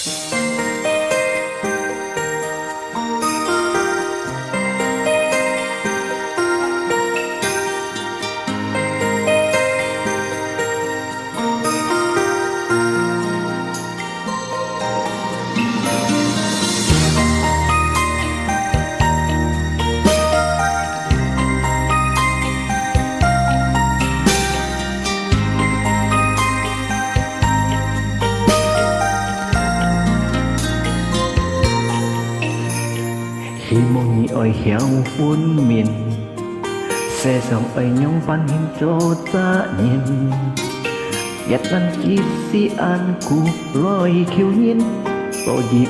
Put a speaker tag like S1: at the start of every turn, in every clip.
S1: Khi mong nhị oi héo phun miền xe dòng oi nhông pan hình cho ta nhìn ghét ăn chi si ăn cú lôi khiêu nhiên to dịp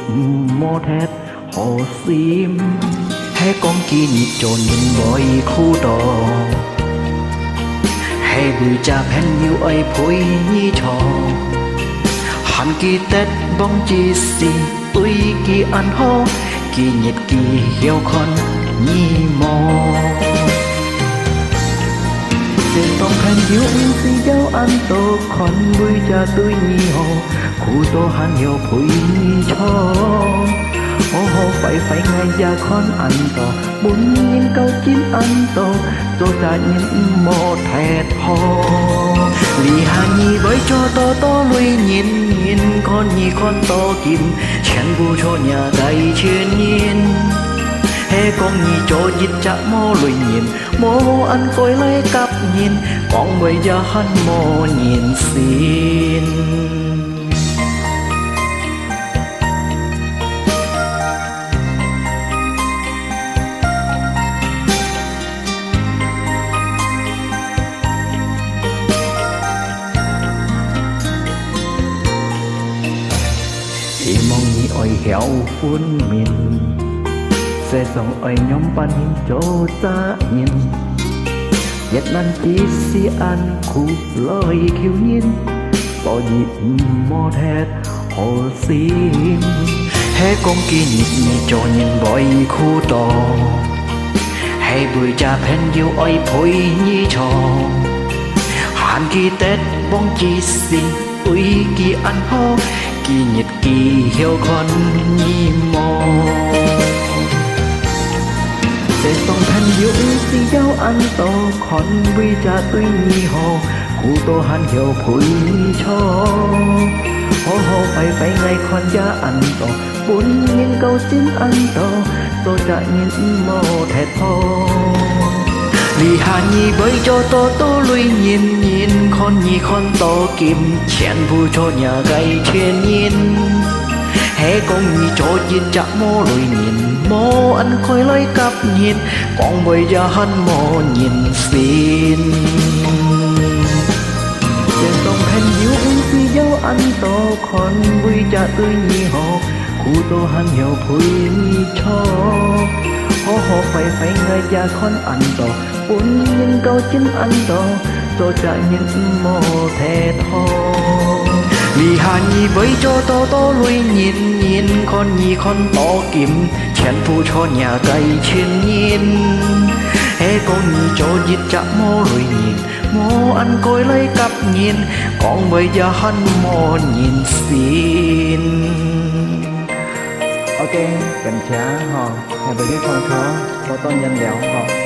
S1: mò thét hồ sim hay con kia nhị cho nhìn bòi khu đò hay bùi cha phen nhiều oi phôi nhi trò hẳn kỳ tết bóng chi si tôi kỳ ăn ho kỳ nhiệt kỳ hiếu con nhi mò trên tông khen hiếu si giáo ăn tô con vui cha tôi nhi hồ khu tô hắn hiếu phủi nhi cho hồ hồ phải ngay gia con ăn to bốn nhìn câu chín ăn to tô ta nhìn mò thẹt ho lì hà nhi với cho to lui nhìn con nhi con to kim chén bu cho nhà đầy chuyên nhiên he con nhi cho dịch chạ mò lui nhìn mò ăn coi lấy cặp nhìn con bây giờ hắn mò nhìn xin khi mong nhị oi héo phun miền xe dòng oi nhóm pan hình cho ta nhìn Việt Nam chỉ si ăn khu lôi khiêu nhiên có dịp mò thét hồ sim hé con kia nhịp cho nhìn bòi khu đò hay bùi cha phen yêu oi phôi nhi trò hàn kỳ tết bóng chi si ui kỳ ăn ho kỳ nhiệt kỳ hiếu con nhi mò để sông thanh hiếu si giáo ăn to con vui cha tôi nhi hồ khu tô hắn hiếu phủi cho hồ phải ngày con gia ăn to bốn nghìn câu xin ăn to tôi cha nhìn mò thẹt ho vì hà nhi với cho to lui nhìn con nhi con to kim chén vui cho nhà gầy chuyên nhiên hé con nhi cho chín chạ mò lui nhìn mò ăn khôi lấy cặp nhìn con bây giờ hắn mò nhìn xin trên sông khen hiếu si giáo ăn to con vui cha tôi nhi hồ khu tô hắn hiểu phủi cho hồ phải ngày cha con ăn to bốn nhìn câu chín ăn to tôi cha nhìn mò thẹt ho vì hà nhi với cho to lui nhìn con nhi con to kim chén phu cho nhà cây chuyên nhiên hé con nhi cho dịch chạ mò lui nhìn mò ăn coi lấy cặp nhìn con bây giờ hắn mò nhìn xin ok cảm trả họ hay bởi cái con chó có to nhân đéo họ